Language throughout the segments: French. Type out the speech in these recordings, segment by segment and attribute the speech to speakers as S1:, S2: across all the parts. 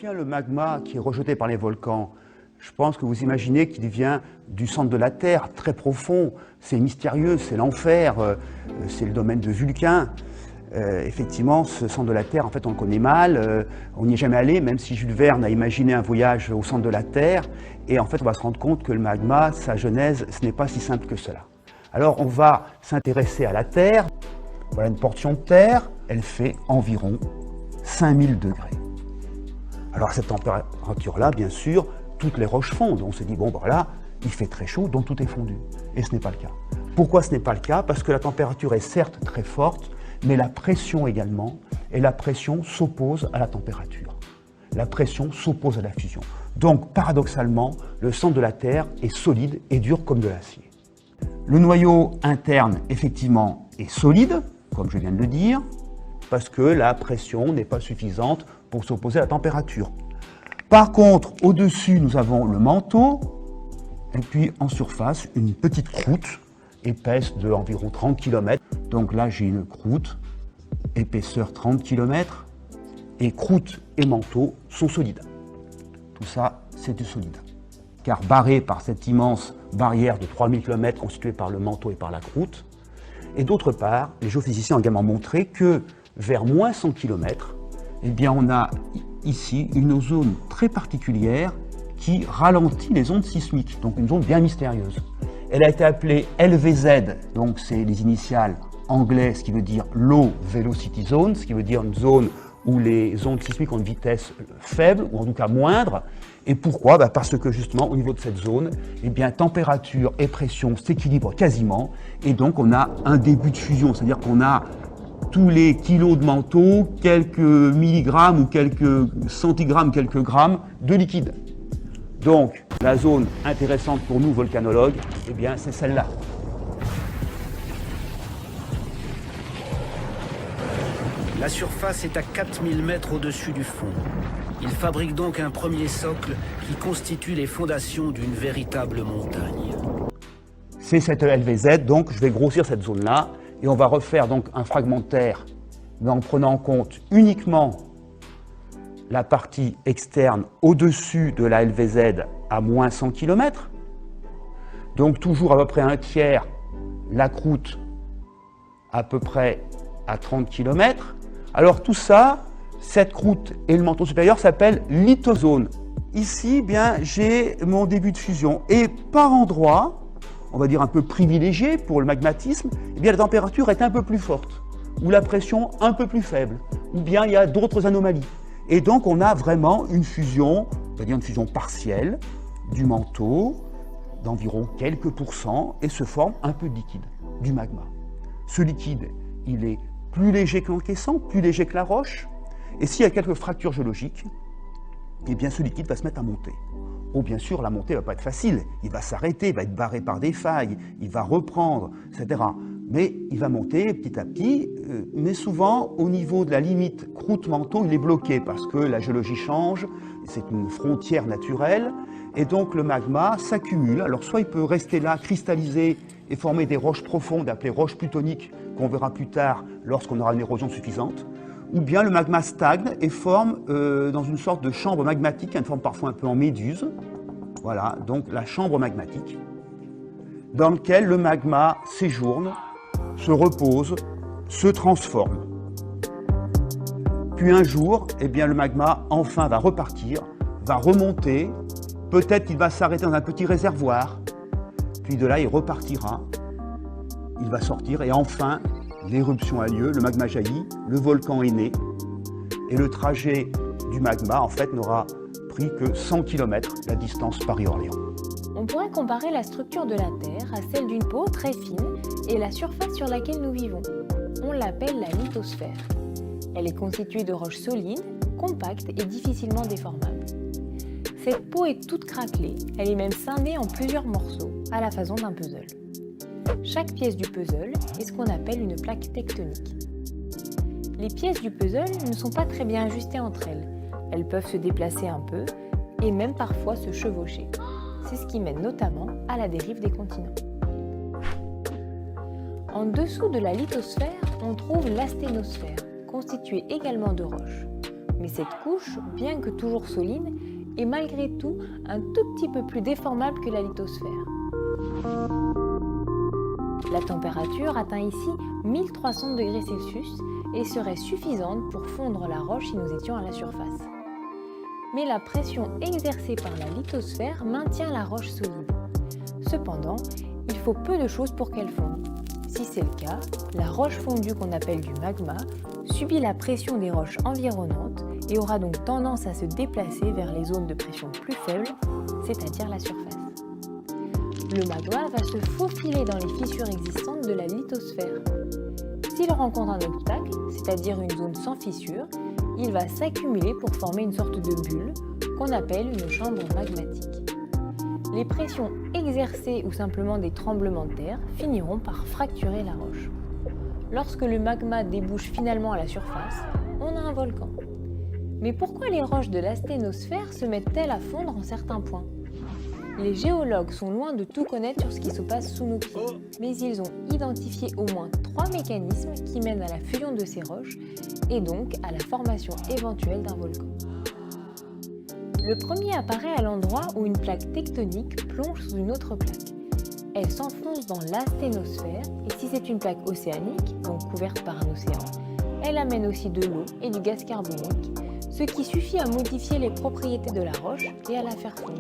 S1: vient le magma qui est rejeté par les volcans? Je pense que vous imaginez qu'il vient du centre de la Terre, très profond. C'est mystérieux, c'est l'enfer, c'est le domaine de Vulcain. Effectivement, ce centre de la Terre, en fait, on le connaît mal. On n'y est jamais allé, même si Jules Verne a imaginé un voyage au centre de la Terre. Et en fait, on va se rendre compte que le magma, sa genèse, ce n'est pas si simple que cela. Alors, on va s'intéresser à la Terre. Voilà une portion de Terre. Elle fait environ 5000 degrés. Alors, à cette température-là, bien sûr, toutes les roches fondent. On se dit, bon, voilà, il fait très chaud, donc tout est fondu. Et ce n'est pas le cas. Pourquoi ce n'est pas le cas? Parce que la température est certes très forte, mais la pression également, et la pression s'oppose à la température. La pression s'oppose à la fusion. Donc, paradoxalement, le centre de la Terre est solide et dur comme de l'acier. Le noyau interne, effectivement, est solide, comme je viens de le dire, parce que la pression n'est pas suffisante pour s'opposer à la température. Par contre, au-dessus, nous avons le manteau, et puis en surface, une petite croûte, épaisse de environ 30 km. Donc là, j'ai une croûte, épaisseur 30 km, et croûte et manteau sont solides. Tout ça, c'est du solide. Car barré par cette immense barrière de 3000 km constituée par le manteau et par la croûte. Et d'autre part, les géophysiciens ont également montré que vers moins 100 km, eh bien, on a ici une zone très particulière qui ralentit les ondes sismiques, donc une zone bien mystérieuse. Elle a été appelée LVZ, donc c'est les initiales anglais, ce qui veut dire Low Velocity Zone, ce qui veut dire une zone où les ondes sismiques ont une vitesse faible, ou en tout cas moindre. Et pourquoi? Parce que justement, au niveau de cette zone, eh bien, température et pression s'équilibrent quasiment, et donc on a un début de fusion, c'est-à-dire qu'on a tous les kilos de manteau, quelques milligrammes ou quelques centigrammes, quelques grammes de liquide. Donc, la zone intéressante pour nous, volcanologues, eh bien, c'est celle-là.
S2: La surface est à 4000 mètres au-dessus du fond. Il fabrique donc un premier socle qui constitue les fondations d'une véritable montagne.
S1: C'est cette LVZ, donc je vais grossir cette zone-là, et on va refaire donc un fragmentaire, mais en prenant en compte uniquement la partie externe au-dessus de la LVZ à moins 100 km. Donc toujours à peu près un tiers, la croûte à peu près à 30 km. Alors tout ça, cette croûte et le manteau supérieur s'appellent lithozone. Ici, bien, j'ai mon début de fusion. Et par endroit, on va dire un peu privilégié pour le magmatisme, eh bien, la température est un peu plus forte, ou la pression un peu plus faible, ou bien il y a d'autres anomalies. Et donc on a vraiment une fusion, c'est-à-dire une fusion partielle du manteau d'environ quelques pourcents et se forme un peu de liquide, du magma. Ce liquide, il est plus léger que l'encaissant, plus léger que la roche, et s'il y a quelques fractures géologiques, eh bien ce liquide va se mettre à monter. Oh, bien sûr, la montée ne va pas être facile, il va s'arrêter, il va être barré par des failles, il va reprendre, etc. Mais il va monter petit à petit, mais souvent au niveau de la limite croûte-manteau, il est bloqué parce que la géologie change, c'est une frontière naturelle, et donc le magma s'accumule. Alors soit il peut rester là, cristalliser et former des roches profondes appelées roches plutoniques, qu'on verra plus tard lorsqu'on aura une érosion suffisante, ou bien le magma stagne et forme dans une sorte de chambre magmatique, une forme parfois un peu en méduse. Voilà, donc la chambre magmatique, dans laquelle le magma séjourne, se repose, se transforme. Puis un jour, eh bien, le magma enfin va repartir, va remonter, peut-être qu'il va s'arrêter dans un petit réservoir, puis de là il repartira, il va sortir et enfin l'éruption a lieu, le magma jaillit, le volcan est né, et le trajet du magma, en fait, n'aura pris que 100 km, la distance Paris-Orléans.
S3: On pourrait comparer la structure de la Terre à celle d'une peau très fine et la surface sur laquelle nous vivons. On l'appelle la lithosphère. Elle est constituée de roches solides, compactes et difficilement déformables. Cette peau est toute craquelée, elle est même scindée en plusieurs morceaux, à la façon d'un puzzle. Chaque pièce du puzzle est ce qu'on appelle une plaque tectonique. Les pièces du puzzle ne sont pas très bien ajustées entre elles. Elles peuvent se déplacer un peu et même parfois se chevaucher. C'est ce qui mène notamment à la dérive des continents. En dessous de la lithosphère, on trouve l'asténosphère, constituée également de roches. Mais cette couche, bien que toujours solide, est malgré tout un tout petit peu plus déformable que la lithosphère. La température atteint ici 1300 degrés Celsius et serait suffisante pour fondre la roche si nous étions à la surface. Mais la pression exercée par la lithosphère maintient la roche solide. Cependant, il faut peu de choses pour qu'elle fonde. Si c'est le cas, la roche fondue qu'on appelle du magma subit la pression des roches environnantes et aura donc tendance à se déplacer vers les zones de pression plus faibles, c'est-à-dire la surface. Le magma va se faufiler dans les fissures existantes de la lithosphère. S'il rencontre un obstacle, c'est-à-dire une zone sans fissure, il va s'accumuler pour former une sorte de bulle qu'on appelle une chambre magmatique. Les pressions exercées ou simplement des tremblements de terre finiront par fracturer la roche. Lorsque le magma débouche finalement à la surface, on a un volcan. Mais pourquoi les roches de l'asténosphère se mettent-elles à fondre en certains points ? Les géologues sont loin de tout connaître sur ce qui se passe sous nos pieds, mais ils ont identifié au moins 3 mécanismes qui mènent à la fusion de ces roches et donc à la formation éventuelle d'un volcan. Le premier apparaît à l'endroit où une plaque tectonique plonge sous une autre plaque. Elle s'enfonce dans l'asténosphère et si c'est une plaque océanique, donc couverte par un océan, elle amène aussi de l'eau et du gaz carbonique, ce qui suffit à modifier les propriétés de la roche et à la faire fondre.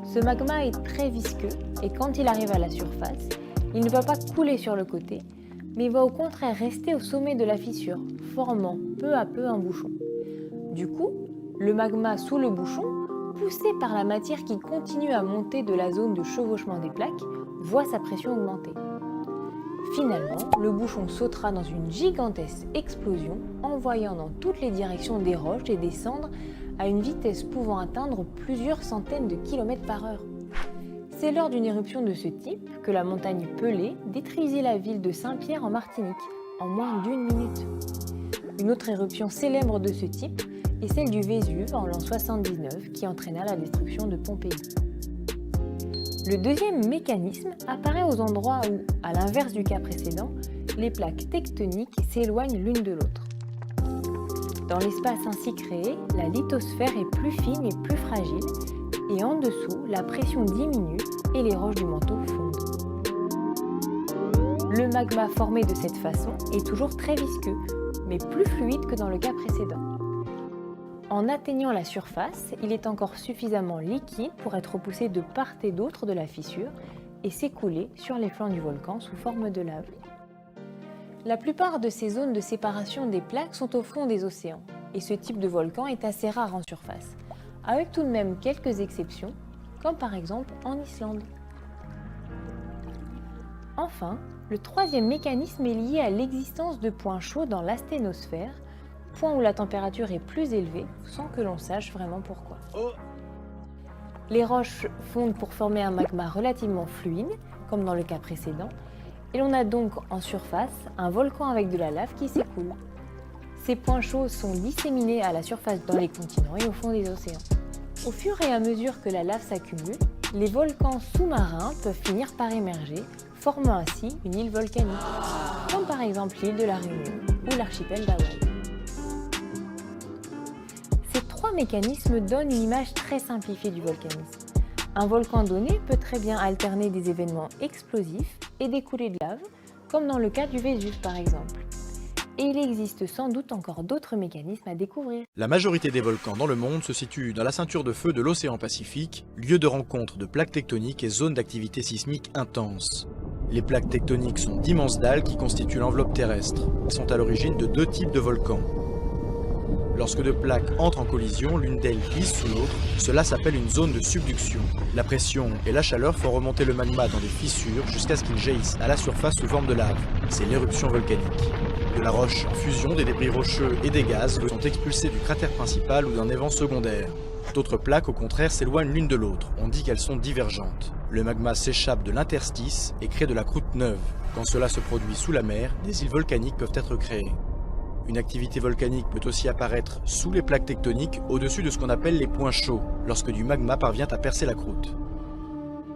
S3: Ce magma est très visqueux et quand il arrive à la surface, il ne va pas couler sur le côté, mais va au contraire rester au sommet de la fissure, formant peu à peu un bouchon. Du coup, le magma sous le bouchon, poussé par la matière qui continue à monter de la zone de chevauchement des plaques, voit sa pression augmenter. Finalement, le bouchon sautera dans une gigantesque explosion, envoyant dans toutes les directions des roches et des cendres à une vitesse pouvant atteindre plusieurs centaines de kilomètres par heure. C'est lors d'une éruption de ce type que la montagne Pelée détruisit la ville de Saint-Pierre en Martinique, en moins d'1 minute. Une autre éruption célèbre de ce type est celle du Vésuve en l'an 79 qui entraîna la destruction de Pompéi. Le deuxième mécanisme apparaît aux endroits où, à l'inverse du cas précédent, les plaques tectoniques s'éloignent l'une de l'autre. Dans l'espace ainsi créé, la lithosphère est plus fine et plus fragile, et en dessous, la pression diminue et les roches du manteau fondent. Le magma formé de cette façon est toujours très visqueux, mais plus fluide que dans le cas précédent. En atteignant la surface, il est encore suffisamment liquide pour être repoussé de part et d'autre de la fissure et s'écouler sur les flancs du volcan sous forme de lave. La plupart de ces zones de séparation des plaques sont au fond des océans, et ce type de volcan est assez rare en surface, avec tout de même quelques exceptions, comme par exemple en Islande. Enfin, le troisième mécanisme est lié à l'existence de points chauds dans l'asténosphère, point où la température est plus élevée, sans que l'on sache vraiment pourquoi. Les roches fondent pour former un magma relativement fluide, comme dans le cas précédent, et l'on a donc en surface un volcan avec de la lave qui s'écoule. Ces points chauds sont disséminés à la surface dans les continents et au fond des océans. Au fur et à mesure que la lave s'accumule, les volcans sous-marins peuvent finir par émerger, formant ainsi une île volcanique, comme par exemple l'île de la Réunion ou l'archipel d'Hawaï. Ces 3 mécanismes donnent une image très simplifiée du volcanisme. Un volcan donné peut très bien alterner des événements explosifs et des coulées de lave, comme dans le cas du Vésuve par exemple. Et il existe sans doute encore d'autres mécanismes à découvrir.
S4: La majorité des volcans dans le monde se situent dans la ceinture de feu de l'océan Pacifique, lieu de rencontre de plaques tectoniques et zones d'activité sismique intense. Les plaques tectoniques sont d'immenses dalles qui constituent l'enveloppe terrestre. Elles sont à l'origine de 2 types de volcans. Lorsque 2 plaques entrent en collision, l'une d'elles glisse sous l'autre, cela s'appelle une zone de subduction. La pression et la chaleur font remonter le magma dans des fissures jusqu'à ce qu'il jaillisse à la surface sous forme de lave. C'est l'éruption volcanique. De la roche en fusion, des débris rocheux et des gaz sont expulsés du cratère principal ou d'un évent secondaire. D'autres plaques, au contraire, s'éloignent l'une de l'autre. On dit qu'elles sont divergentes. Le magma s'échappe de l'interstice et crée de la croûte neuve. Quand cela se produit sous la mer, des îles volcaniques peuvent être créées. Une activité volcanique peut aussi apparaître sous les plaques tectoniques, au-dessus de ce qu'on appelle les points chauds, lorsque du magma parvient à percer la croûte.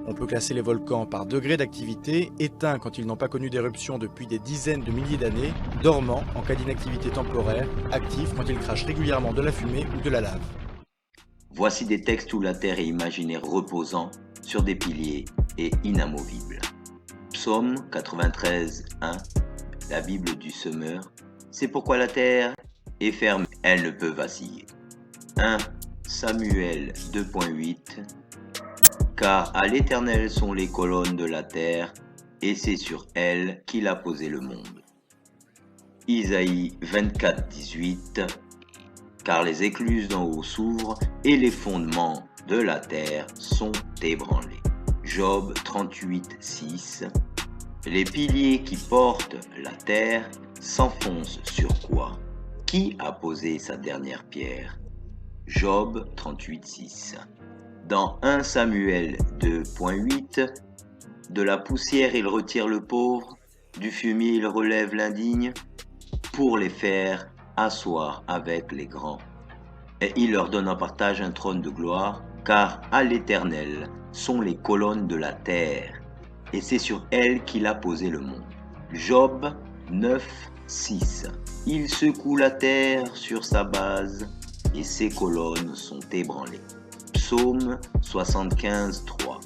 S4: On peut classer les volcans par degré d'activité, éteints quand ils n'ont pas connu d'éruption depuis des dizaines de milliers d'années, dormants en cas d'inactivité temporaire, actifs quand ils crachent régulièrement de la fumée ou de la lave.
S5: Voici des textes où la terre est imaginée reposant sur des piliers et inamovible. Psaume 93, 1, la Bible du semeur. C'est pourquoi la terre est ferme, elle ne peut vaciller. 1 Samuel 2.8. Car à l'Éternel sont les colonnes de la terre, et c'est sur elles qu'il a posé le monde. Isaïe 24.18. Car les écluses d'en haut s'ouvrent, et les fondements de la terre sont ébranlés. Job 38.6. Les piliers qui portent la terre s'enfoncent sur quoi? Qui a posé sa dernière pierre? Job 38.6. Dans 1 Samuel 2.8, de la poussière il retire le pauvre, du fumier il relève l'indigne, pour les faire asseoir avec les grands. Et il leur donne en partage un trône de gloire, car à l'Éternel sont les colonnes de la terre, et c'est sur elles qu'il a posé le monde. Job 9.6. Il secoue la terre sur sa base, et ses colonnes sont ébranlées. Psaume 75.3.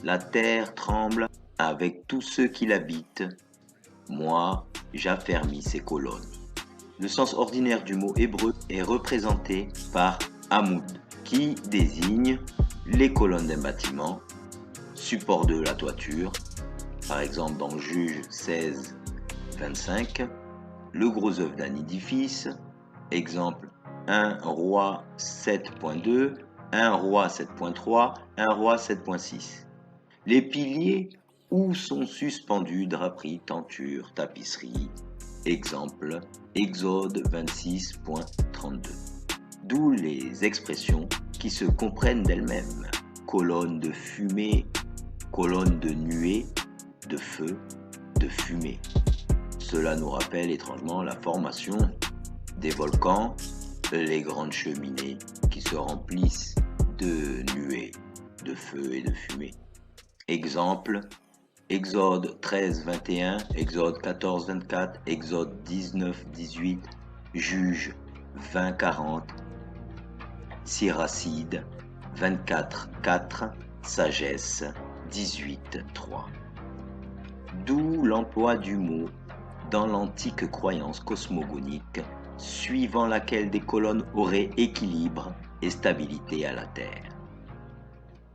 S5: La terre tremble avec tous ceux qui l'habitent. Moi, j'affermis ses colonnes. Le sens ordinaire du mot hébreu est représenté par Hamoud, qui désigne les colonnes d'un bâtiment, support de la toiture, par exemple dans Juge 16.25, le gros œuvre d'un édifice, exemple 1 Roi 7.2, 1 Roi 7.3, 1 Roi 7.6. Les piliers où sont suspendus draperies, tentures, tapisseries. Exemple, Exode 26.32. D'où les expressions qui se comprennent d'elles-mêmes. Colonne de fumée, colonne de nuée, de feu, de fumée. Cela nous rappelle étrangement la formation des volcans, les grandes cheminées qui se remplissent de nuées, de feu et de fumée. Exemple, Exode 13.21, Exode 14.24, Exode 19.18, Juge 20.40, Siracide 24.4, Sagesse 18.3. D'où l'emploi du mot dans l'antique croyance cosmogonique, suivant laquelle des colonnes auraient équilibre et stabilité à la terre.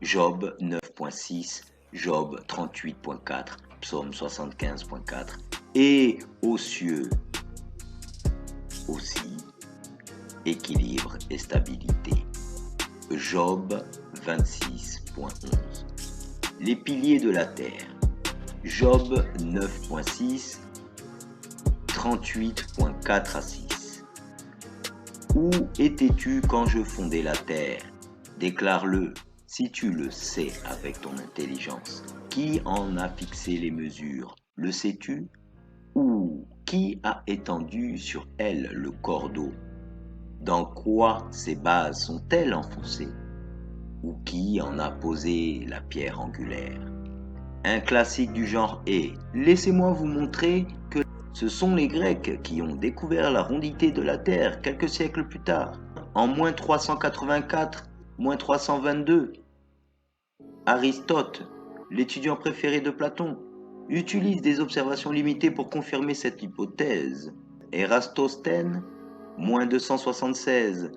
S5: Job 9.6, Job 38.4, Psaume 75.4, et aux cieux aussi, équilibre et stabilité. Job 26.11. Les piliers de la terre. Job 9.6, 38.4 à 6. Où étais-tu quand je fondais la terre? Déclare-le, si tu le sais avec ton intelligence. Qui en a fixé les mesures? Le sais-tu? Ou qui a étendu sur elle le cordeau? Dans quoi ses bases sont-elles enfoncées? Ou qui en a posé la pierre angulaire? Un classique du genre est « Laissez-moi vous montrer que ce sont les Grecs qui ont découvert la rondité de la Terre quelques siècles plus tard, en moins 384, moins 322. » Aristote, l'étudiant préféré de Platon, utilise des observations limitées pour confirmer cette hypothèse. Érastosthène, moins 276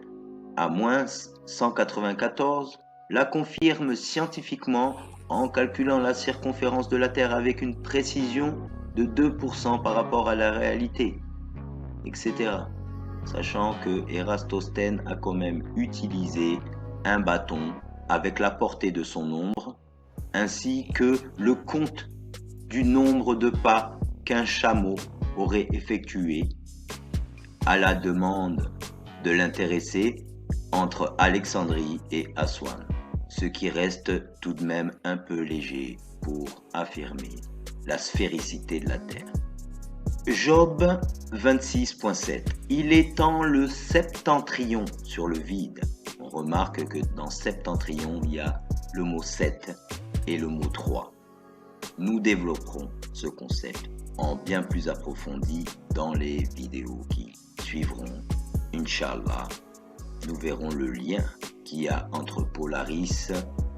S5: à moins 194, la confirme scientifiquement en calculant la circonférence de la Terre avec une précision de 2% par rapport à la réalité, etc. Sachant que Érastosthène a quand même utilisé un bâton avec la portée de son ombre, ainsi que le compte du nombre de pas qu'un chameau aurait effectué à la demande de l'intéressé entre Alexandrie et Aswan, ce qui reste tout de même un peu léger pour affirmer la sphéricité de la Terre. Job 26.7. Il étend le septentrion sur le vide. On remarque que dans septentrion, il y a le mot 7 et le mot 3. Nous développerons ce concept en bien plus approfondi dans les vidéos qui suivront. Inch'Allah, nous verrons le lien qu'il y a entre Polaris,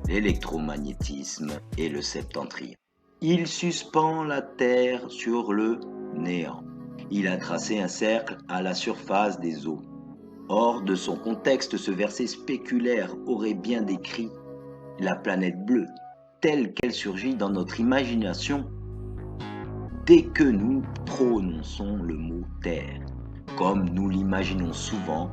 S5: l'électromagnétisme et le septentrion. Il suspend la Terre sur le néant. Il a tracé un cercle à la surface des eaux. Hors de son contexte, ce verset spéculaire aurait bien décrit la planète bleue telle qu'elle surgit dans notre imagination dès que nous prononçons le mot terre, comme nous l'imaginons souvent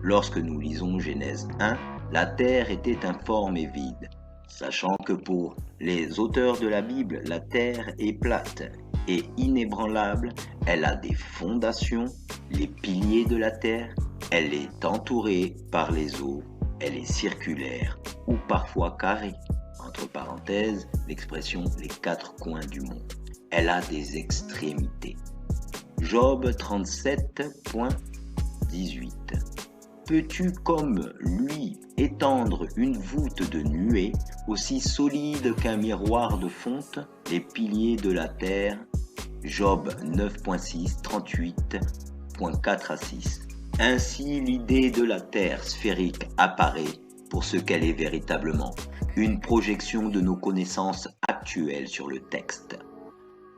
S5: lorsque nous lisons Genèse 1, la terre était informe et vide, sachant que pour les auteurs de la Bible, la terre est plate et inébranlable, elle a des fondations, les piliers de la terre, elle est entourée par les eaux, elle est circulaire ou parfois carrée. Entre parenthèses, l'expression « les quatre coins du monde ». Elle a des extrémités. Job 37.18. Peux-tu comme lui étendre une voûte de nuée aussi solide qu'un miroir de fonte, les piliers de la terre? Job 9.6, 38.4 à 6. Ainsi, l'idée de la terre sphérique apparaît pour ce qu'elle est véritablement, une projection de nos connaissances actuelles sur le texte.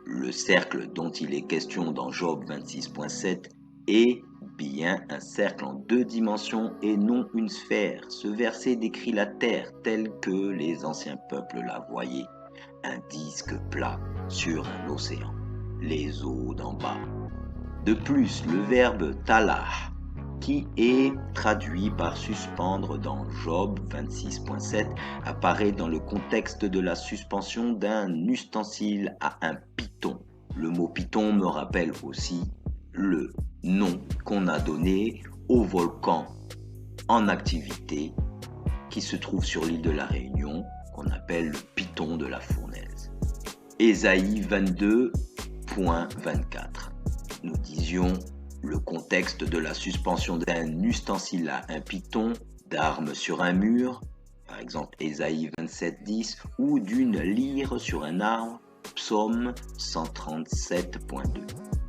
S5: Le cercle dont il est question dans Job 26.7 est bien un cercle en 2 dimensions et non une sphère. Ce verset décrit la terre telle que les anciens peuples la voyaient, un disque plat sur un océan, les eaux d'en bas. De plus, le verbe talah, qui est traduit par suspendre dans Job 26.7, apparaît dans le contexte de la suspension d'un ustensile à un python. Le mot python me rappelle aussi le nom qu'on a donné au volcan en activité qui se trouve sur l'île de la Réunion, qu'on appelle le python de la fournaise. Ésaïe 22.24. Nous disions le contexte de la suspension d'un ustensile à un python, d'armes sur un mur, par exemple Ésaïe 27.10, ou d'une lyre sur un arbre, Psaume 137.2.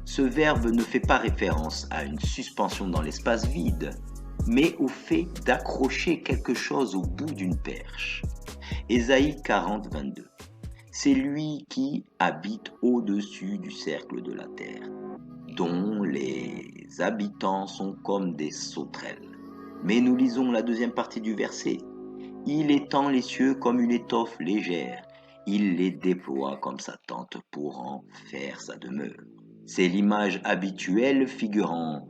S5: Ce verbe ne fait pas référence à une suspension dans l'espace vide, mais au fait d'accrocher quelque chose au bout d'une perche. Ésaïe 40.22. C'est lui qui habite au-dessus du cercle de la terre, dont les habitants sont comme des sauterelles. Mais nous lisons la deuxième partie du verset. Il étend les cieux comme une étoffe légère, il les déploie comme sa tente pour en faire sa demeure. C'est l'image habituelle figurant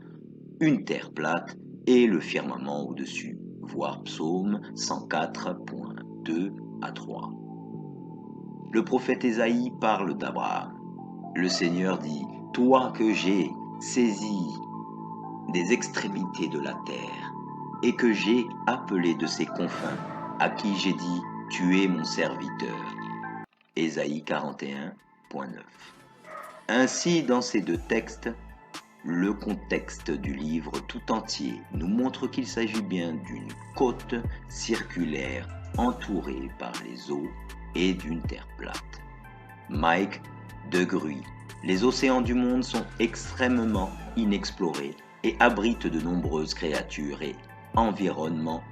S5: une terre plate et le firmament au-dessus, voir Psaume 104.2 à 3. Le prophète Ésaïe parle d'Abraham. Le Seigneur dit « Toi que j'ai saisi des extrémités de la terre et que j'ai appelé de ses confins, à qui j'ai dit « Tu es mon serviteur ». Ésaïe 41.9. Ainsi, dans ces 2 textes, le contexte du livre tout entier nous montre qu'il s'agit bien d'une côte circulaire entourée par les eaux et d'une terre plate. Mike de Gruy. Les océans du monde sont extrêmement inexplorés et abritent de nombreuses créatures et environnements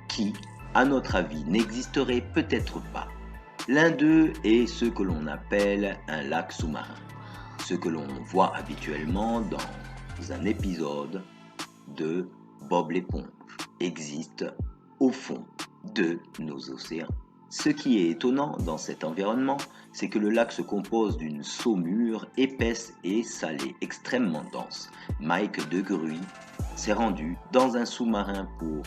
S5: qui, à notre avis, n'existeraient peut-être pas. L'un d'eux est ce que l'on appelle un lac sous-marin, ce que l'on voit habituellement dans un épisode de Bob l'éponge, existe au fond de nos océans. Ce qui est étonnant dans cet environnement, c'est que le lac se compose d'une saumure épaisse et salée extrêmement dense. Mike de Gruy s'est rendu dans un sous-marin pour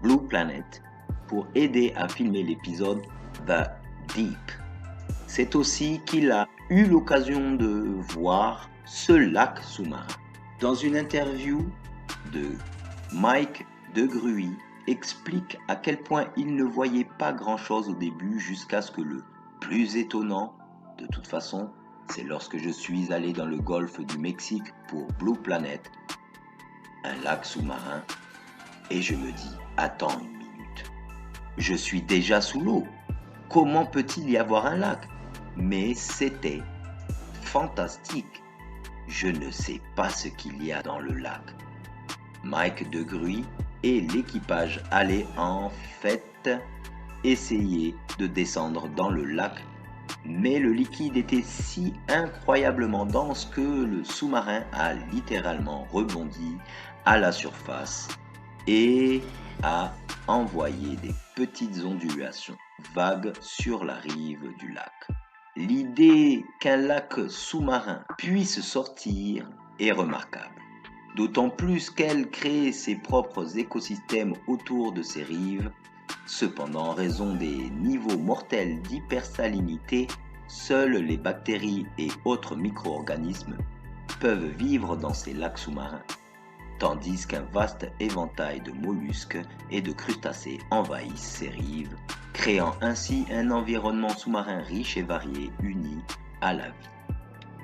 S5: Blue Planet pour aider à filmer l'épisode The Deep. C'est aussi qu'il a eu l'occasion de voir ce lac sous-marin. Dans une interview de Mike de Gruy, explique à quel point il ne voyait pas grand-chose au début jusqu'à ce que le plus étonnant, de toute façon, c'est lorsque je suis allé dans le golfe du Mexique pour Blue Planet, un lac sous-marin, et je me dis, attends une minute, je suis déjà sous l'eau. Comment peut-il y avoir un lac? Mais c'était fantastique. Je ne sais pas ce qu'il y a dans le lac. Mike de Gruy et l'équipage allaient en fait essayer de descendre dans le lac, mais le liquide était si incroyablement dense que le sous-marin a littéralement rebondi à la surface et a envoyé des petites ondulations vagues sur la rive du lac. L'idée qu'un lac sous-marin puisse sortir est remarquable, d'autant plus qu'elle crée ses propres écosystèmes autour de ses rives. Cependant, en raison des niveaux mortels d'hypersalinité, seules les bactéries et autres micro-organismes peuvent vivre dans ces lacs sous-marins, tandis qu'un vaste éventail de mollusques et de crustacés envahissent ces rives, créant ainsi un environnement sous-marin riche et varié, uni à la vie.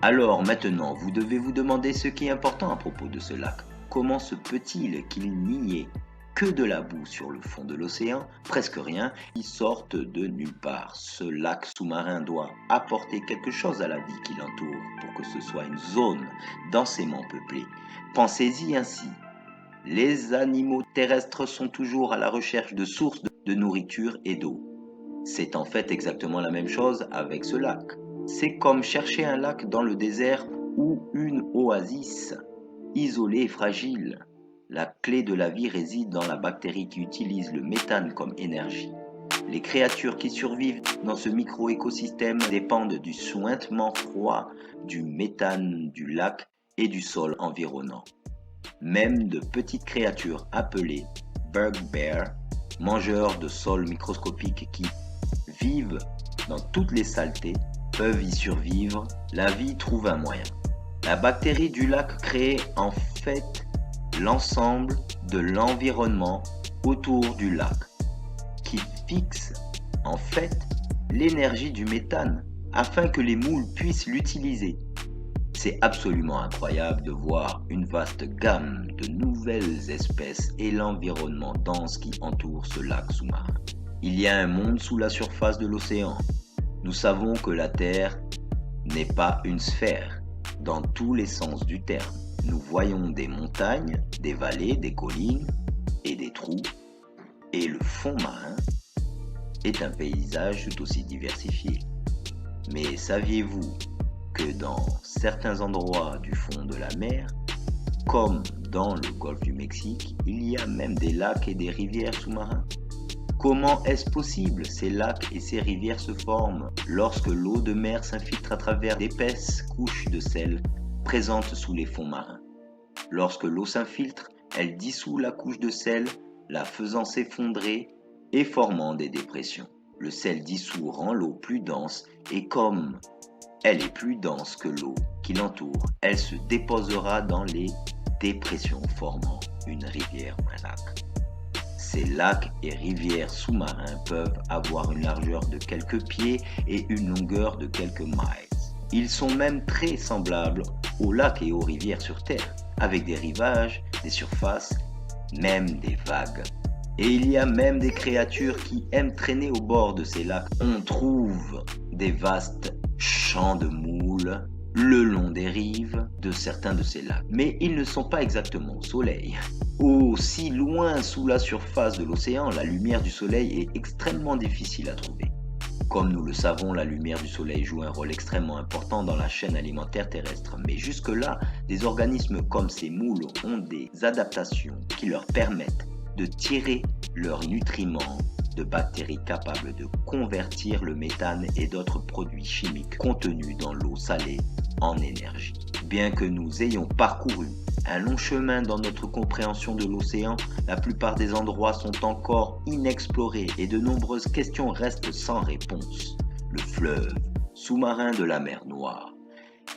S5: Alors maintenant, vous devez vous demander ce qui est important à propos de ce lac. Comment se peut-il qu'il n'y ait que de la boue sur le fond de l'océan, presque rien, qui sorte de nulle part? Ce lac sous-marin doit apporter quelque chose à la vie qui l'entoure pour que ce soit une zone densément peuplée. Pensez-y ainsi. Les animaux terrestres sont toujours à la recherche de sources de nourriture et d'eau. C'est en fait exactement la même chose avec ce lac. C'est comme chercher un lac dans le désert ou une oasis, isolée et fragile. La clé de la vie réside dans la bactérie qui utilise le méthane comme énergie. Les créatures qui survivent dans ce micro-écosystème dépendent du suintement froid du méthane du lac et du sol environnant. Même de petites créatures appelées bugbears, mangeurs de sol microscopiques qui vivent dans toutes les saletés, peuvent y survivre. La vie trouve un moyen. La bactérie du lac crée en fait l'ensemble de l'environnement autour du lac, qui fixe en fait l'énergie du méthane afin que les moules puissent l'utiliser. C'est absolument incroyable de voir une vaste gamme de nouvelles espèces et l'environnement dense qui entoure ce lac sous-marin. Il y a un monde sous la surface de l'océan. Nous savons que la Terre n'est pas une sphère dans tous les sens du terme. Nous voyons des montagnes, des vallées, des collines et des trous. Et le fond marin est un paysage tout aussi diversifié. Mais saviez-vous que dans certains endroits du fond de la mer, comme dans le golfe du Mexique, il y a même des lacs et des rivières sous-marins? Comment est-ce possible? Ces lacs et ces rivières se forment lorsque l'eau de mer s'infiltre à travers d'épaisses couches de sel présentes sous les fonds marins. Lorsque l'eau s'infiltre, elle dissout la couche de sel, la faisant s'effondrer et formant des dépressions. Le sel dissous rend l'eau plus dense et comme elle est plus dense que l'eau qui l'entoure, elle se déposera dans les dépressions formant une rivière ou un lac. Ces lacs et rivières sous-marins peuvent avoir une largeur de quelques pieds et une longueur de quelques miles. Ils sont même très semblables aux lacs et aux rivières sur Terre, avec des rivages, des surfaces, même des vagues. Et il y a même des créatures qui aiment traîner au bord de ces lacs. On trouve des vastes champs de moules le long des rives de certains de ces lacs. Mais ils ne sont pas exactement au soleil. Aussi loin sous la surface de l'océan, la lumière du soleil est extrêmement difficile à trouver. Comme nous le savons, la lumière du soleil joue un rôle extrêmement important dans la chaîne alimentaire terrestre. Mais jusque-là, des organismes comme ces moules ont des adaptations qui leur permettent de tirer leurs nutriments de bactéries capables de convertir le méthane et d'autres produits chimiques contenus dans l'eau salée en énergie. Bien que nous ayons parcouru un long chemin dans notre compréhension de l'océan, la plupart des endroits sont encore inexplorés et de nombreuses questions restent sans réponse. Le fleuve sous-marin de la mer Noire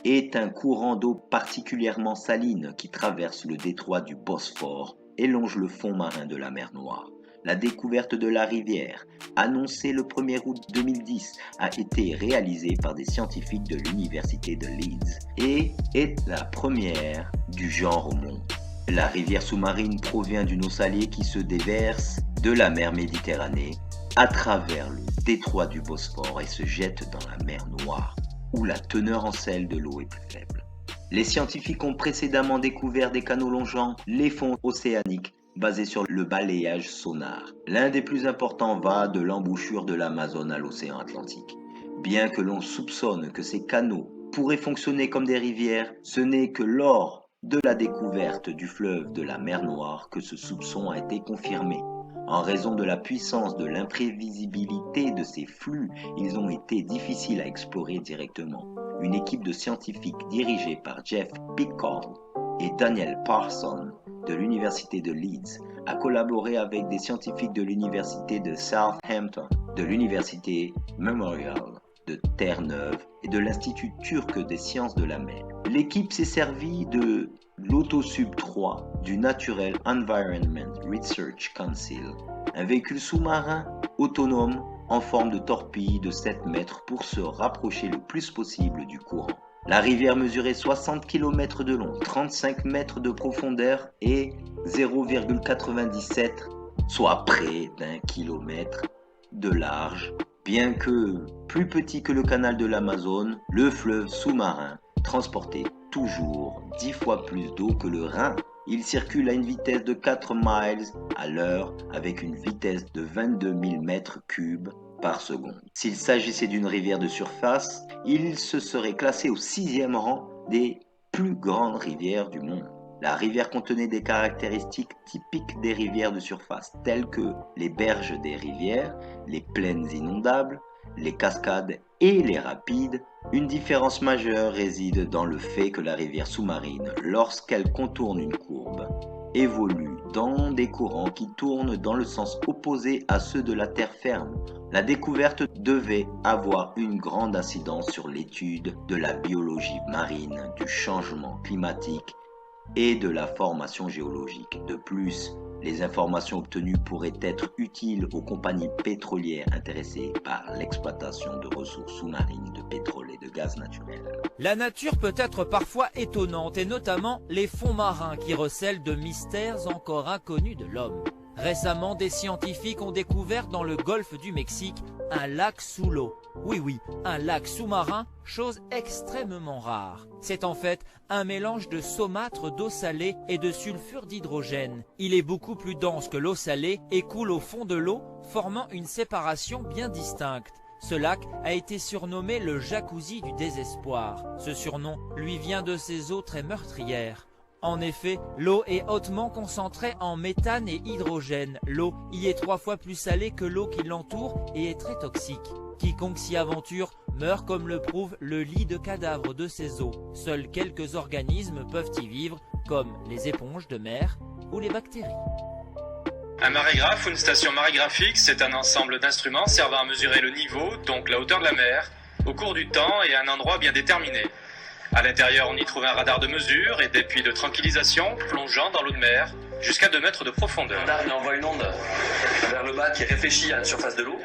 S5: est un courant d'eau particulièrement saline qui traverse le détroit du Bosphore et longe le fond marin de la mer Noire. La découverte de la rivière, annoncée le 1er août 2010, a été réalisée par des scientifiques de l'université de Leeds et est la première du genre au monde. La rivière sous-marine provient d'une eau salée qui se déverse de la mer Méditerranée à travers le détroit du Bosphore et se jette dans la mer Noire, où la teneur en sel de l'eau est plus faible. Les scientifiques ont précédemment découvert des canaux longeant les fonds océaniques basés sur le balayage sonar. L'un des plus importants va de l'embouchure de l'Amazone à l'océan Atlantique. Bien que l'on soupçonne que ces canaux pourraient fonctionner comme des rivières, ce n'est que lors de la découverte du fleuve de la mer Noire que ce soupçon a été confirmé. En raison de la puissance de l'imprévisibilité de ces flux, ils ont été difficiles à explorer directement. Une équipe de scientifiques dirigée par Jeff Pickard et Daniel Parson de l'université de Leeds a collaboré avec des scientifiques de l'université de Southampton, de l'université Memorial de Terre-Neuve et de l'Institut turc des sciences de la mer. L'équipe s'est servie de l'Autosub 3 du Natural Environment Research Council, un véhicule sous-marin autonome en forme de torpille de 7 mètres pour se rapprocher le plus possible du courant. La rivière mesurait 60 km de long, 35 mètres de profondeur et 0,97, soit près d'1 km de large. Bien que plus petit que le canal de l'Amazone, le fleuve sous-marin transportait toujours 10 fois plus d'eau que le Rhin. Il circule à une vitesse de 4 miles à l'heure avec une vitesse de 22 000 mètres cubes par seconde. S'il s'agissait d'une rivière de surface, il se serait classé au 6e rang des plus grandes rivières du monde. La rivière contenait des caractéristiques typiques des rivières de surface, telles que les berges des rivières, les plaines inondables, les cascades et les rapides. Une différence majeure réside dans le fait que la rivière sous-marine, lorsqu'elle contourne une courbe, évolue dans des courants qui tournent dans le sens opposé à ceux de la terre ferme. La découverte devait avoir une grande incidence sur l'étude de la biologie marine, du changement climatique et de la formation géologique. De plus, les informations obtenues pourraient être utiles aux compagnies pétrolières intéressées par l'exploitation de ressources sous-marines de pétrole et de gaz naturel.
S6: La nature peut être parfois étonnante, et notamment les fonds marins qui recèlent de mystères encore inconnus de l'homme. Récemment, des scientifiques ont découvert dans le golfe du Mexique un lac sous l'eau. Oui, un lac sous-marin, chose extrêmement rare. C'est en fait un mélange de saumâtre d'eau salée et de sulfure d'hydrogène. Il est beaucoup plus dense que l'eau salée et coule au fond de l'eau, formant une séparation bien distincte. Ce lac a été surnommé le jacuzzi du désespoir. Ce surnom lui vient de ses eaux très meurtrières. En effet, l'eau est hautement concentrée en méthane et hydrogène. L'eau y est 3 fois plus salée que l'eau qui l'entoure et est très toxique. Quiconque s'y aventure meurt, comme le prouve le lit de cadavres de ces eaux. Seuls quelques organismes peuvent y vivre, comme les éponges de mer ou les bactéries.
S7: Un marégraphe ou une station marégraphique, c'est un ensemble d'instruments servant à mesurer le niveau, donc la hauteur de la mer, au cours du temps et à un endroit bien déterminé. À l'intérieur, on y trouve un radar de mesure et des puits de tranquillisation plongeant dans l'eau de mer jusqu'à 2 mètres de profondeur.
S8: Le radar envoie une onde vers le bas qui réfléchit à la surface de l'eau.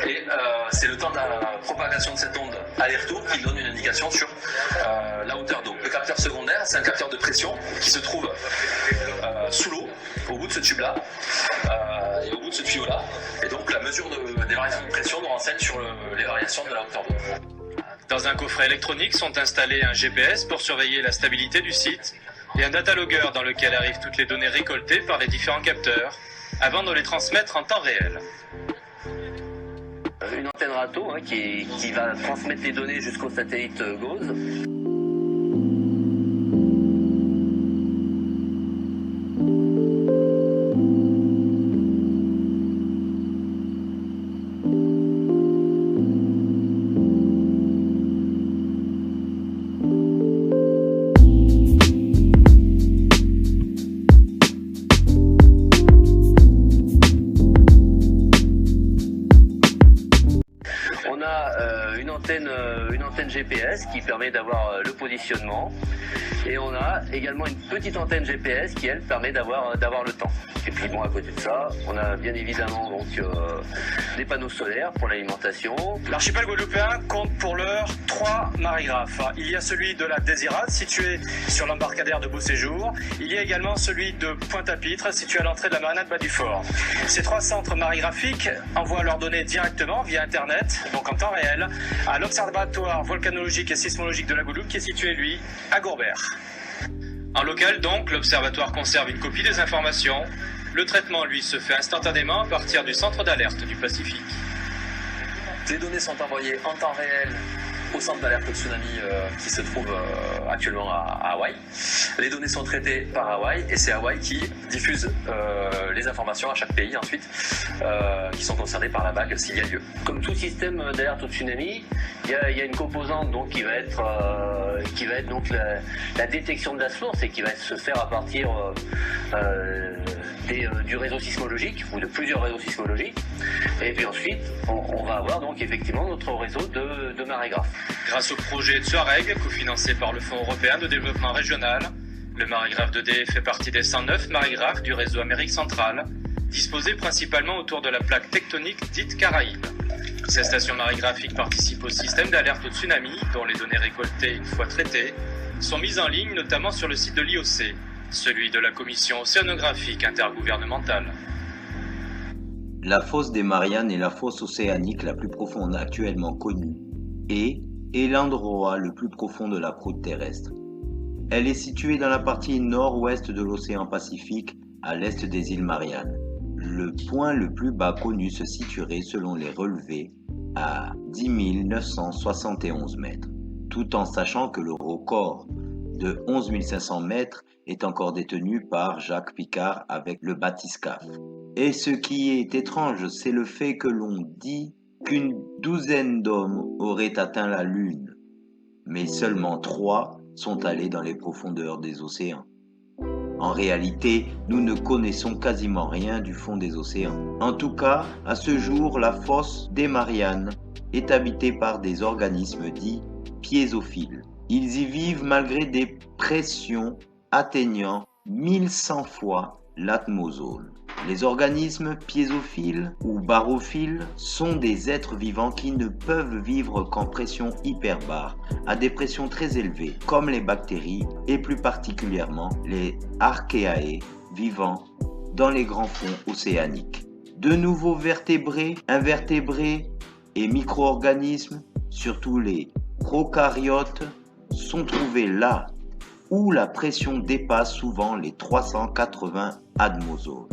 S8: Et c'est le temps de la propagation de cette onde aller-retour qui donne une indication sur la hauteur d'eau. Le capteur secondaire, c'est un capteur de pression qui se trouve sous l'eau, au bout de ce tube-là et au bout de ce tuyau-là. Et donc la mesure des variations de pression nous renseigne sur les variations de la hauteur d'eau.
S7: Dans un coffret électronique sont installés un GPS pour surveiller la stabilité du site et un datalogger dans lequel arrivent toutes les données récoltées par les différents capteurs avant de les transmettre en temps réel.
S8: Une antenne râteau qui va transmettre les données jusqu'au satellite GOES. une antenne GPS GPS qui permet d'avoir le positionnement. Et on a également une petite antenne GPS qui, elle, permet d'avoir le temps. Et puis bon, à côté de ça, on a bien évidemment donc des panneaux solaires pour l'alimentation.
S7: L'archipel guadeloupéen compte pour l'heure 3 marégraphes. Il y a celui de la Désirade, situé sur l'embarcadère de Beauséjour. Il y a également celui de Pointe-à-Pitre, situé à l'entrée de la marina de Bas-du-Fort. Ces 3 centres marégraphiques envoient leurs données directement via Internet, donc en temps réel, à l'Observatoire volcanologique et sismologique de la Guadeloupe, qui est situé, lui, à Gourbert. En local, donc, l'Observatoire conserve une copie des informations. Le traitement, lui, se fait instantanément à partir du centre d'alerte du Pacifique.
S8: Les données sont envoyées en temps réel au centre d'alerte tsunami qui se trouve actuellement à Hawaï. Les données sont traitées par Hawaï et c'est Hawaï qui diffuse les informations à chaque pays ensuite qui sont concernés par la vague s'il y a lieu. Comme tout système d'alerte au tsunami, il y a une composante donc qui va être donc la détection de la source et qui va se faire à partir du réseau sismologique ou de plusieurs réseaux sismologiques. Et puis ensuite, on va avoir donc effectivement notre réseau de marégraphes.
S7: Grâce au projet Tuareg, cofinancé par le Fonds européen de développement régional, le marégraphe 2D fait partie des 109 marégraphes du réseau Amérique centrale, disposés principalement autour de la plaque tectonique dite Caraïbes. Ces stations marégraphiques participent au système d'alerte au tsunami, dont les données récoltées une fois traitées sont mises en ligne notamment sur le site de l'IOC, celui de la Commission océanographique intergouvernementale.
S5: La fosse des Mariannes est la fosse océanique la plus profonde actuellement connue et est l'endroit le plus profond de la croûte terrestre. Elle est située dans la partie nord-ouest de l'océan Pacifique, à l'est des îles Mariannes. Le point le plus bas connu se situerait, selon les relevés, à 10 971 mètres, tout en sachant que le record de 11 500 mètres est encore détenu par Jacques Picard avec le bathyscaphe. Et ce qui est étrange, c'est le fait que l'on dit qu'une douzaine d'hommes auraient atteint la Lune, mais seulement 3 sont allés dans les profondeurs des océans. En réalité, nous ne connaissons quasiment rien du fond des océans. En tout cas, à ce jour, la fosse des Mariannes est habitée par des organismes dits piésophiles. Ils y vivent malgré des pressions atteignant 1100 fois l'atmosphère. Les organismes piésophiles ou barophiles sont des êtres vivants qui ne peuvent vivre qu'en pression hyperbare, à des pressions très élevées, comme les bactéries et plus particulièrement les archéae vivant dans les grands fonds océaniques. De nouveaux vertébrés, invertébrés et micro-organismes, surtout les prokaryotes, sont trouvés là où la pression dépasse souvent les 380 atmosphères.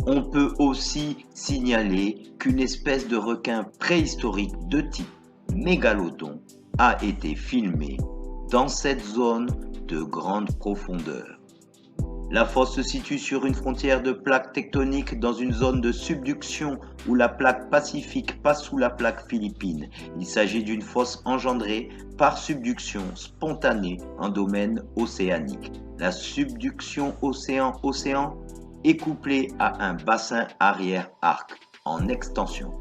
S5: On peut aussi signaler qu'une espèce de requin préhistorique de type mégalodon a été filmée dans cette zone de grande profondeur. La fosse se situe sur une frontière de plaques tectoniques dans une zone de subduction où la plaque pacifique passe sous la plaque philippine. Il s'agit d'une fosse engendrée par subduction spontanée en domaine océanique. La subduction océan-océan est couplée à un bassin arrière-arc en extension.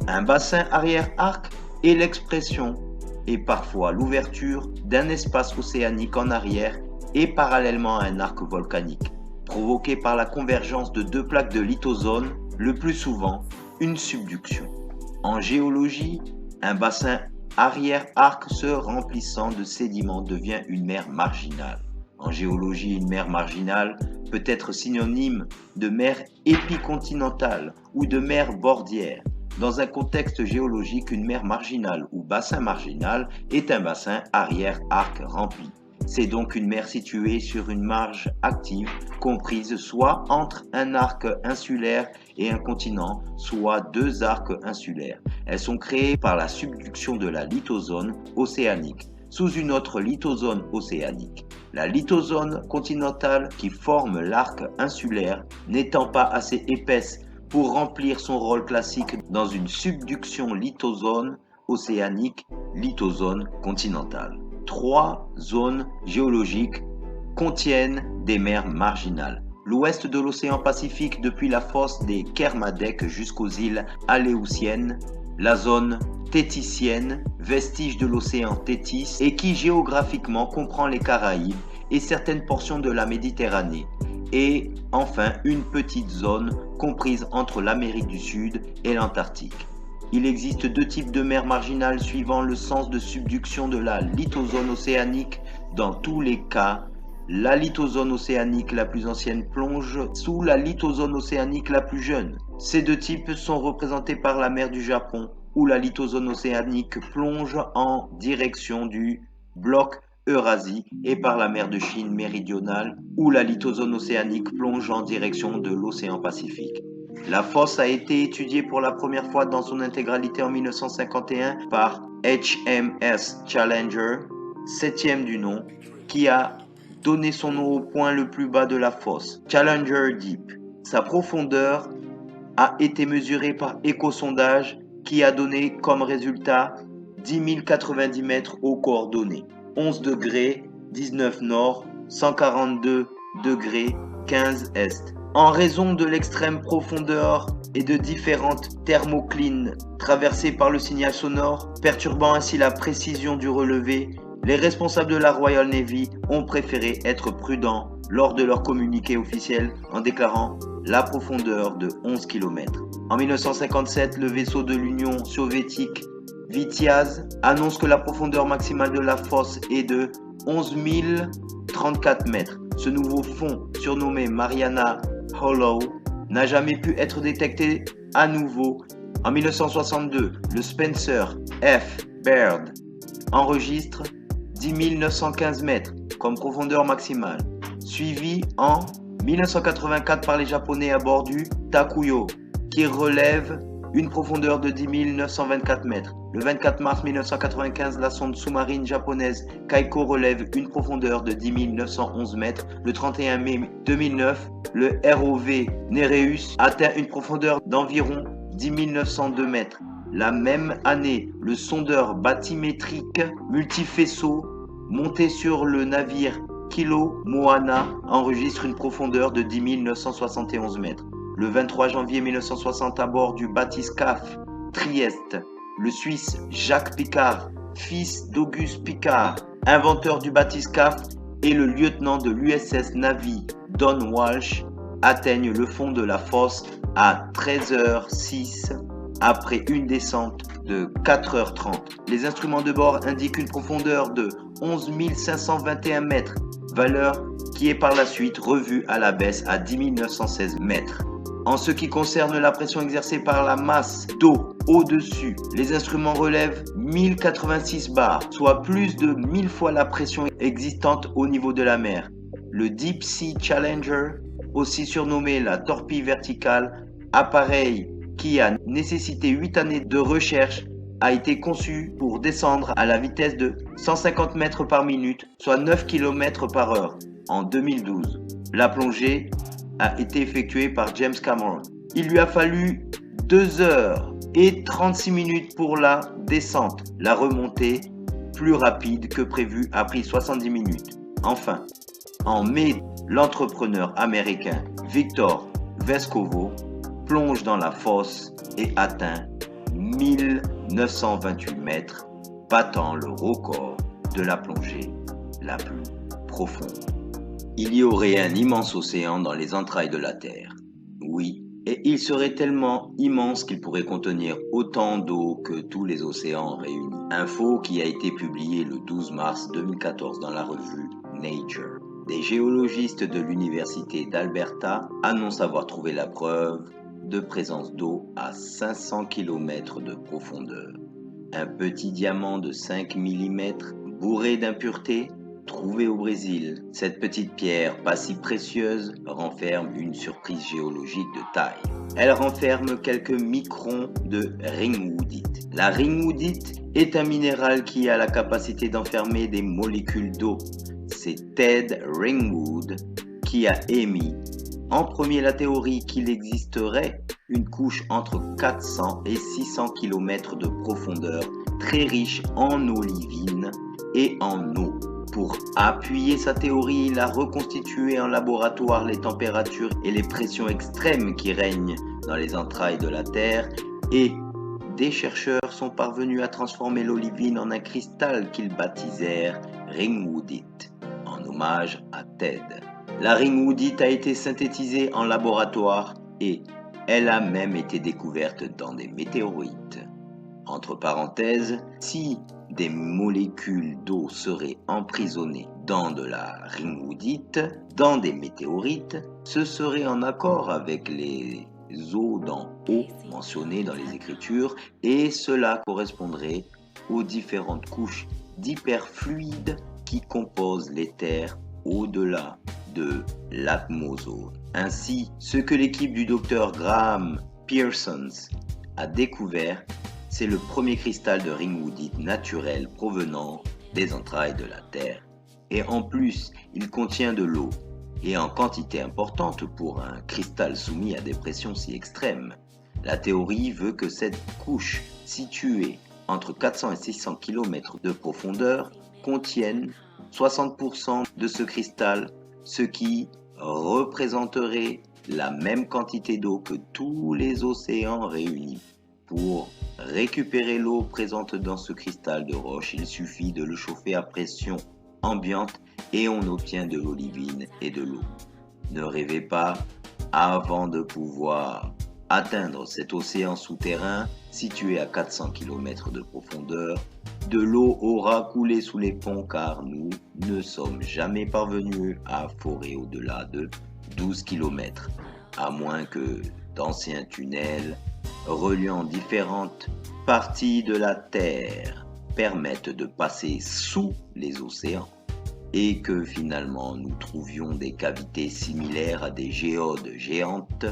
S5: Un bassin arrière-arc est l'expression et parfois l'ouverture d'un espace océanique en arrière et parallèlement à un arc volcanique, provoqué par la convergence de 2 plaques de lithozone, le plus souvent une subduction. En géologie, un bassin arrière-arc se remplissant de sédiments devient une mer marginale. En géologie, une mer marginale peut être synonyme de mer épicontinentale ou de mer bordière. Dans un contexte géologique, une mer marginale ou bassin marginal est un bassin arrière-arc rempli. C'est donc une mer située sur une marge active, comprise soit entre un arc insulaire et un continent, soit 2 arcs insulaires. Elles sont créées par la subduction de la lithozone océanique sous une autre lithozone océanique. La lithozone continentale qui forme l'arc insulaire n'étant pas assez épaisse pour remplir son rôle classique dans une subduction lithozone océanique, lithozone continentale. 3 zones géologiques contiennent des mers marginales. L'ouest de l'océan Pacifique depuis la fosse des Kermadec jusqu'aux îles Aléoutiennes, la zone téticienne, vestige de l'océan Tétis, et qui géographiquement comprend les Caraïbes et certaines portions de la Méditerranée, et enfin une petite zone comprise entre l'Amérique du Sud et l'Antarctique. Il existe deux types de mers marginales suivant le sens de subduction de la lithozone océanique. Dans tous les cas, la lithozone océanique la plus ancienne plonge sous la lithozone océanique la plus jeune. Ces deux types sont représentés par la mer du Japon, où la lithozone océanique plonge en direction du bloc Eurasie, et par la mer de Chine méridionale, où la lithozone océanique plonge en direction de l'océan Pacifique. La fosse a été étudiée pour la première fois dans son intégralité en 1951 par HMS Challenger, 7e du nom, qui a donné son nom au point le plus bas de la fosse, Challenger Deep. Sa profondeur a été mesurée par échosondage qui a donné comme résultat 10 090 mètres aux coordonnées 11 degrés 19 nord, 142 degrés 15 est. En raison de l'extrême profondeur et de différentes thermoclines traversées par le signal sonore, perturbant ainsi la précision du relevé, les responsables de la Royal Navy ont préféré être prudents lors de leur communiqué officiel en déclarant la profondeur de 11 km. En 1957, le vaisseau de l'Union soviétique Vityaz annonce que la profondeur maximale de la fosse est de 11 034 mètres. Ce nouveau fond, surnommé Mariana Hollow, n'a jamais pu être détecté à nouveau. En 1962, le Spencer F. Baird enregistre 10 915 mètres comme profondeur maximale, suivi en 1984 par les Japonais à bord du Takuyo, qui relève une profondeur de 10 924 mètres. Le 24 mars 1995, la sonde sous-marine japonaise Kaiko relève une profondeur de 10 911 mètres. Le 31 mai 2009, le ROV Nereus atteint une profondeur d'environ 10 902 mètres. La même année, le sondeur bathymétrique multifaisceau monté sur le navire Kilo Moana enregistre une profondeur de 10 971 mètres. Le 23 janvier 1960, à bord du bathyscaphe Trieste, le Suisse Jacques Piccard, fils d'Auguste Piccard, inventeur du bathyscaphe, et le lieutenant de l'USS Navy Don Walsh atteignent le fond de la fosse à 13h06 après une descente de 4h30. Les instruments de bord indiquent une profondeur de 11 521 mètres, valeur qui est par la suite revue à la baisse à 10 916 mètres. En ce qui concerne la pression exercée par la masse d'eau au-dessus, les instruments relèvent 1086 bars, soit plus de 1000 fois la pression existante au niveau de la mer. Le Deep Sea Challenger, aussi surnommé la torpille verticale, appareil qui a nécessité 8 années de recherche, a été conçu pour descendre à la vitesse de 150 mètres par minute, soit 9 km par heure, en 2012. La plongée a été effectuée par James Cameron. Il lui a fallu 2 heures et 36 minutes pour la descente. La remontée, plus rapide que prévu, a pris 70 minutes. Enfin, en mai, l'entrepreneur américain Victor Vescovo plonge dans la fosse et atteint 1928 mètres, battant le record de la plongée la plus profonde. Il y aurait un immense océan dans les entrailles de la Terre. Oui, et il serait tellement immense qu'il pourrait contenir autant d'eau que tous les océans réunis. Info qui a été publiée le 12 mars 2014 dans la revue Nature. Des géologistes de l'université d'Alberta annoncent avoir trouvé la preuve de présence d'eau à 500 km de profondeur. Un petit diamant de 5 mm bourré d'impuretés trouvé au Brésil. Cette petite pierre, pas si précieuse, renferme une surprise géologique de taille. Elle renferme quelques microns de ringwoodite. La ringwoodite est un minéral qui a la capacité d'enfermer des molécules d'eau. C'est Ted Ringwood qui a émis en premier la théorie qu'il existerait une couche entre 400 et 600 km de profondeur, très riche en olivine et en eau. Pour appuyer sa théorie, il a reconstitué en laboratoire les températures et les pressions extrêmes qui règnent dans les entrailles de la Terre et des chercheurs sont parvenus à transformer l'olivine en un cristal qu'ils baptisèrent ringwoodite, en hommage à Ted. La ringwoodite a été synthétisée en laboratoire et elle a même été découverte dans des météorites. Entre parenthèses, si des molécules d'eau seraient emprisonnées dans de la ringwoodite, dans des météorites, ce serait en accord avec les eaux d'en haut mentionnées dans les Écritures et cela correspondrait aux différentes couches d'hyperfluides qui composent les terres au-delà de l'atmosphère. Ainsi, ce que l'équipe du docteur Graham Pearsons a découvert, c'est le premier cristal de ringwoodite naturel provenant des entrailles de la Terre. Et en plus, il contient de l'eau, et en quantité importante pour un cristal soumis à des pressions si extrêmes. La théorie veut que cette couche, située entre 400 et 600 km de profondeur, contienne 60% de ce cristal, ce qui représenterait la même quantité d'eau que tous les océans réunis. Pour récupérer l'eau présente dans ce cristal de roche, il suffit de le chauffer à pression ambiante et on obtient de l'olivine et de l'eau. Ne rêvez pas, avant de pouvoir atteindre cet océan souterrain situé à 400 km de profondeur, de l'eau aura coulé sous les ponts car nous ne sommes jamais parvenus à forer au-delà de 12 km, à moins que d'anciens tunnels reliant différentes parties de la Terre permettent de passer sous les océans et que finalement nous trouvions des cavités similaires à des géodes géantes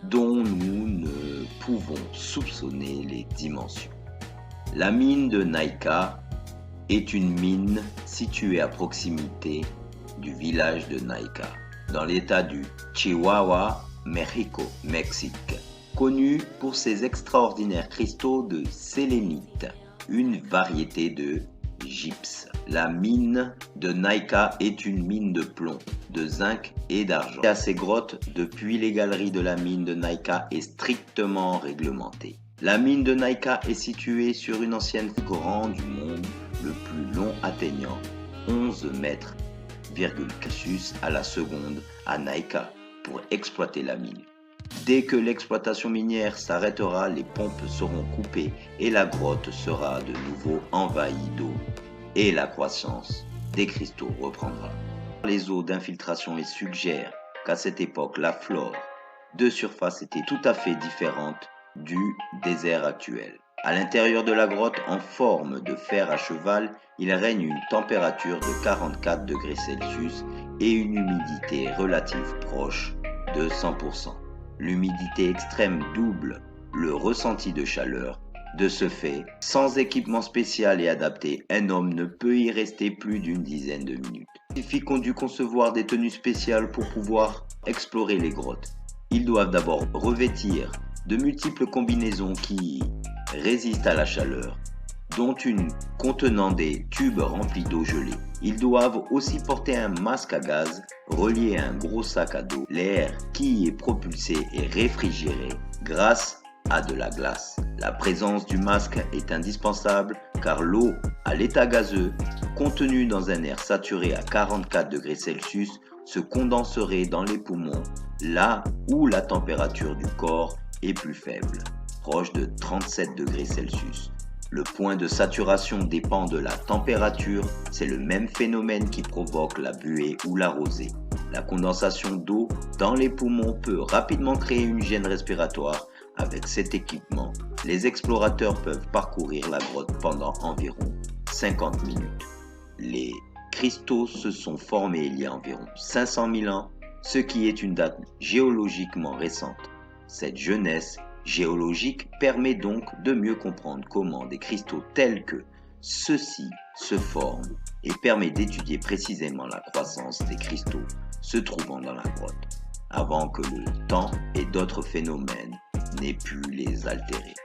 S5: dont nous ne pouvons soupçonner les dimensions. La mine de Naica est une mine située à proximité du village de Naica, dans l'état du Chihuahua, Mexique, connue pour ses extraordinaires cristaux de sélénite, une variété de gypse. La mine de Naica est une mine de plomb, de zinc et d'argent. À ces grottes, depuis les galeries de la mine de Naica est strictement réglementée. La mine de Naica est située sur une ancienne grande du monde, le plus long atteignant 11 mètres à la seconde à Naica pour exploiter la mine. Dès que l'exploitation minière s'arrêtera, les pompes seront coupées et la grotte sera de nouveau envahie d'eau et la croissance des cristaux reprendra. Les eaux d'infiltration les suggèrent qu'à cette époque, la flore de surface était tout à fait différente du désert actuel. À l'intérieur de la grotte, en forme de fer à cheval, il règne une température de 44 degrés Celsius et une humidité relative proche de 100%. L'humidité extrême double le ressenti de chaleur. De ce fait, sans équipement spécial et adapté, un homme ne peut y rester plus d'une dizaine de minutes. Les scientifiques ont dû concevoir des tenues spéciales pour pouvoir explorer les grottes. Ils doivent d'abord revêtir de multiples combinaisons qui résistent à la chaleur, dont une contenant des tubes remplis d'eau gelée. Ils doivent aussi porter un masque à gaz relié à un gros sac à dos. L'air qui y est propulsé est réfrigéré grâce à de la glace. La présence du masque est indispensable car l'eau à l'état gazeux, contenue dans un air saturé à 44 degrés Celsius, se condenserait dans les poumons là où la température du corps est plus faible, proche de 37 degrés Celsius. Le point de saturation dépend de la température, c'est le même phénomène qui provoque la buée ou la rosée. La condensation d'eau dans les poumons peut rapidement créer une gêne respiratoire. Avec cet équipement, les explorateurs peuvent parcourir la grotte pendant environ 50 minutes. Les cristaux se sont formés il y a environ 500 000 ans, ce qui est une date géologiquement récente. Cette jeunesse géologique permet donc de mieux comprendre comment des cristaux tels que ceux-ci se forment et permet d'étudier précisément la croissance des cristaux se trouvant dans la grotte, avant que le temps et d'autres phénomènes n'aient pu les altérer.